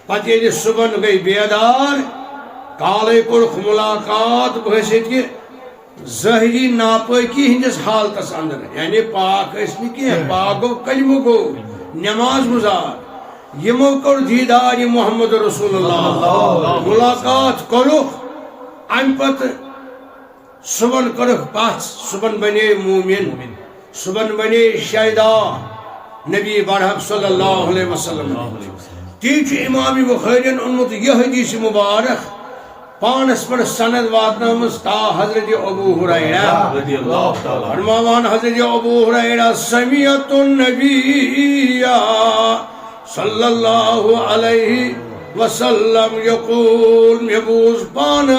پتہ ییٚلہِ صُبحن گٔے بیدار کالے کوٚرُکھ مُلاقات بٲسِتھ کہِ ظٲہری ناپٲکی ہندس حالتس اندر یعنی پاک ٲسۍ نہٕ کینٛہہ پاک گوٚو کلمہٕ گوٚو نماز گُزار یِمو کوٚر دیٖدار یہِ محمد رسول اللہ مُلاقات کوٚرُکھ امہِ پتہٕ صُبحن کٔرٕکھ پژھ صُبحن بنے مومن صُبحن بنے شہدا نبی برحق صلی اللہ علیہ وسلم تی چھُ امام بخارین اوٚنمُت یہِ حدیث مبارک پانس پر سند واتنامٕژ تا حضرت ابو ہریرہ فرماوان حضرت ابو ہریرہ سمعت النبی صلی اللہ علیہ وسلم یقول مےٚ بوٗز پانہٕ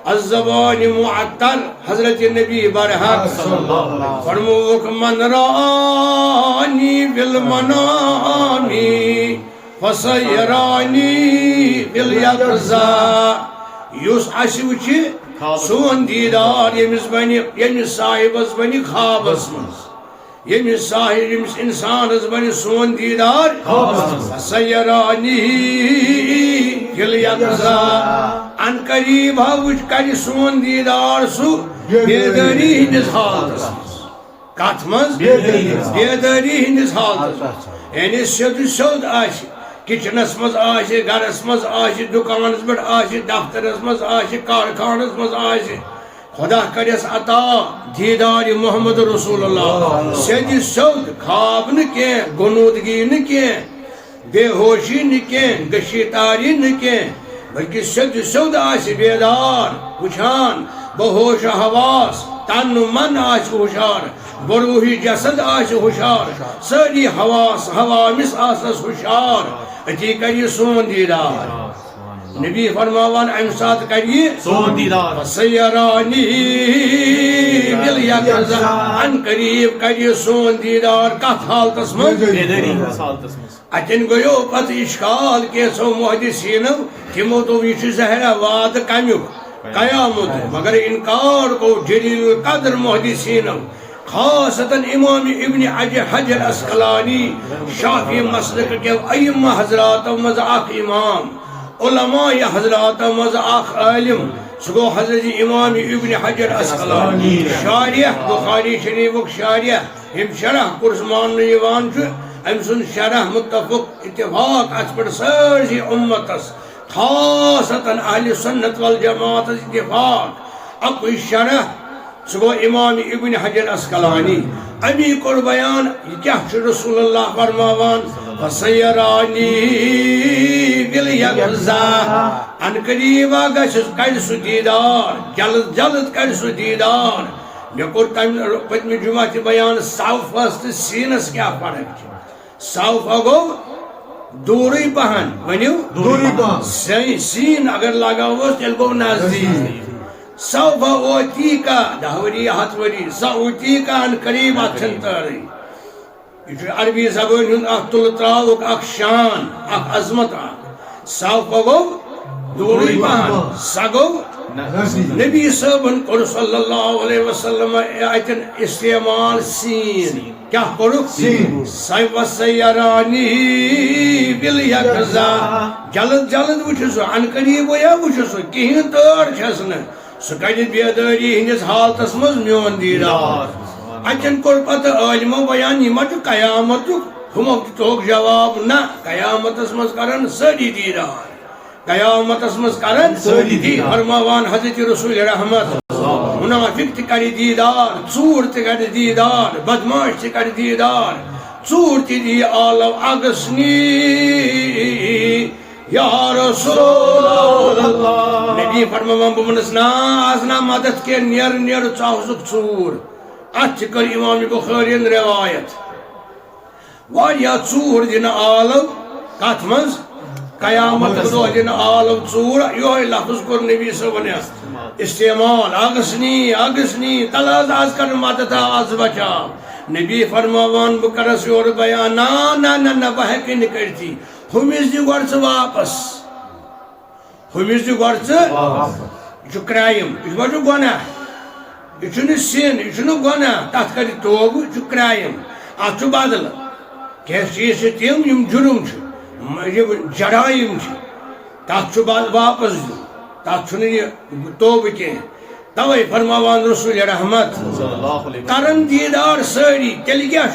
الزبان معطل حضرت نبی برحق فرمووُکھ من رانی بالمنامی فسیرانی بالیقظہ یُس اَسہِ وٕچھِ سون دیٖدار ییٚمِس صاحبس بنہِ خوابس منٛز ییٚمِس اِنسانس بنہِ سون دیٖدار فسیرانی بالیقظہ ان قریب وٕچھ کرِ سون دیٖدار سُہ بیدٲری ہٕنٛدِس حالتس منٛز کتھ منٛز بیدٲری ہٕنٛدِس حالتس منٛز یعنی سیوٚد آسہِ کچنس مز آسہِ گرس مز آسہِ دُکانس پٮ۪ٹھ آسہِ دفترس مز آسہِ کارخانس مز آسہِ خدا کرٮ۪س عطا دیٖدار محمد رسول اللہ سیٚدِ سیوٚد خواب نہٕ کینٛہہ غنوٗدگی نہٕ کینٛہہ بے ہوشی نہٕ کینٛہہ گٔشِتاری نہٕ کینٛہہ بلکہِ سیٚدِ سیوٚد آسہِ بیدار وٕچھان بہوش حواس تن من آسہِ ہُشار بروحی جسد آسہِ ہُشار سٲری حواس حوامس آسنس ہُشار أتی کر یہِ سون دیٖدار نبی فرماوان امہِ ساتہٕ کر یہِ سون دیٖدار فسیرانی بالیقظہ ان قریب کر یہِ سون دیٖدار کتھ حالتس منٛز بیدٲری ہٕنٛدِس حالتس منٛز اتٮ۪ن گٔیو پتہٕ اشکال کینٛژھو محدثیٖنو تِمو دوٚپ یہِ چھُ زہرا وعدٕ کمیُک قیامت مگر انکار گوٚو جلیل القدر محدثیٖنو خاصتاً امام ابن حجر اسقلانی شافی مسلک کے ائمہ حضراتو مز اخ امام علماء حضراتو مز اخ عالم سُہ گوٚو حضرت امام ابن حجر اسقلانی شارح بخاری شریفُک شارح ییٚمۍ شرح کوٚرُس ماننہٕ یِوان چھُ أمۍ سُنٛد شرح متفق اتفاق اتھ پٮ۪ٹھ سٲرسٕے اُمتس خاصتاً اہل سنت والجماعتس اتفاق اکُے شرح سُہ گوٚو امام ابن حجر اسقلانی امی کوٚر بیان یہِ کیٛاہ چھُ رسول اللہ فرماوان فسیرانی بالیقظہ ان قریبا گژھِ کرِ سُہ دیٖدار جلد جلد کرِ سُہ دیٖدار مےٚ کوٚر تمہِ پٔتمہِ جمعہ تہِ بیان صوفس تہٕ سیٖنس کیٛاہ فرق چھِ صوفہ گوٚو دوٗرٕے پہن ؤنِو دوٗرٕے پہن سیٖن اگر لگاووس تیٚلہِ گوٚو نزدیٖک سوفا اوتیکا 10 ؤری 7 ؤری سا اوتیکا ان قریب اتھ چھنہٕ تٲرٕے یہ چھُ عربی زبٲنۍ ہُنٛد اکھ تُلہٕ تراوُک اکھ شان اکھ عظمت اکھ سوفا گوٚو دوٗرٕے پہن سا گوٚو نبی صٲبن کوٚر صلی اللہ علیہ وسلم اتٮ۪ن استعمال سین کیٛاہ کوٚرُکھ وسیرانی بالیقظہ جلد جلد وٕچھِ سُہ ان قریب یا وٕچھِ سُہ کِہیٖنۍ تٲر چھس نہٕ سُہ کرِ بیدٲری ہٕنٛدِس حالتس منٛز میون دیٖدار اتٮ۪ن کوٚر پتہٕ عٲلمو بیان یہِ ما چھُ قیامتُک ہُمو تہِ تھوٚوُکھ جواب نہ قیامتس منٛز کرن سٲری دیٖدار قیامتس منٛز کرن سٲری فرماوان حضرت رسول رحمت منافق تہِ کرِ دیٖدار ژوٗر تہِ کرِ دیٖدار بدماش تہِ کرِ دیٖدار ژوٗر تہِ دِیہِ آلو اگسنی یا رسول اللہ نبی فرماوان بہٕ وَنس نا آز نا مدد کینٛہہ نیرٕ ژٕ آسُکھ ژوٗر اتھ تہِ کٔر امام بخارین روایت واریاہ ژوٗر دِنہٕ آلو کتھ منٛز قیامت دۄہ دِنہٕ آلو ژوٗر یِہوے لفظ کوٚر نبی صٲبن استعمال اگسنی اگسنی تل حظ آز کر مدد آز بچاو نبی فرماوان بہٕ کرس یورٕ بیان نا نہ نہ نہ بہٕ ہیٚکہٕ نہٕ کٔرتھٕے ہُمِس دِ گۄڈٕ ژٕ واپس ہُمِس دِ گۄڈٕ ژٕ یہِ چھُ کرٛایم یہِ ما چھُ گۄناہ یہِ چھُنہٕ سِن یہِ چھُنہٕ گۄناہ تتھ کرِ توبہٕ یہِ چھُ کرٛایم اتھ چھُ بدلہٕ کیس چیز سے تم یم جرم جرائم تک واپس دن تک توبہ کی توے فرماوان رسول رحمت صلی اللہ علیہ وسلم کرن دیدار ساری تیل کیا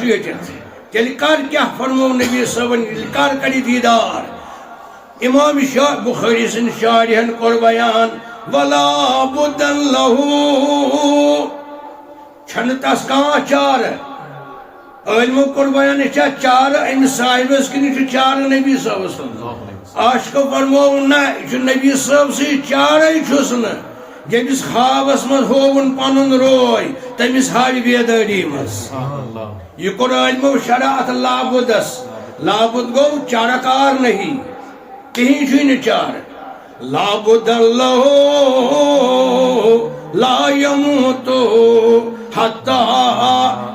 تیل کر کیا فرمو نبی صاحبن کر کری دیدار امام شاہ بخاری سن شارحن کور بیان ولا بدن لہو چھن تس کان چار علمو کور بیان چار ام صاحبس کن چار نبی صاحب عاشقو فرمو نا نبی صاحب سی چارے چھس نا یمس خوابس مز ہوون پنن روے تمس ہاوی بیداری مز یہ کور علمو شرعت لابدس لابد گو چارکار نہیں کہیں چھوئی چار لابد اللہ لا یموتو حتی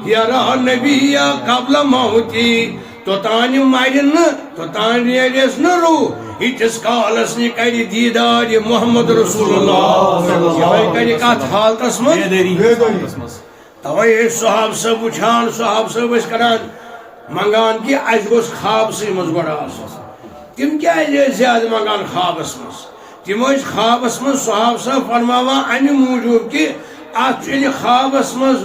یرا نبی قبل موتی توتان مرن توتان ریلیس نرو ایتس کالس نی کری دیدار محمد رسول اللہ یہ کری کات حالتس مز توے صحاب صاحب وچھان صحاب صاحب اس کران منگان کی اس گوس خواب سی مز گڑا تم کیا زیادہ منگان خوابس مز تم خوابس مز صحاب صاحب فرماوا امی موجود کہ ات خوابس مز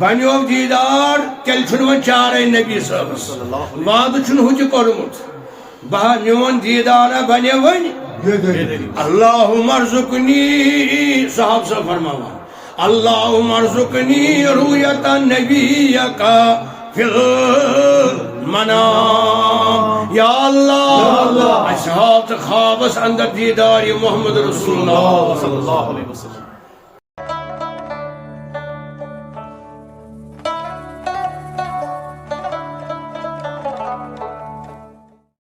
بنیو دیدار تیل چھن ون چارے نبی صاحب وعدہ چھن ہوتی کورمت بہ میون دیدار بنے ون اللہم ارزقنی صحاب صاحب فرماوا اللہم ارزقنی رؤیت نبیک فی المنام یا اللہ اس حالت خوابس اندر دیدار محمد رسول اللہ صلی اللہ علیہ وسلم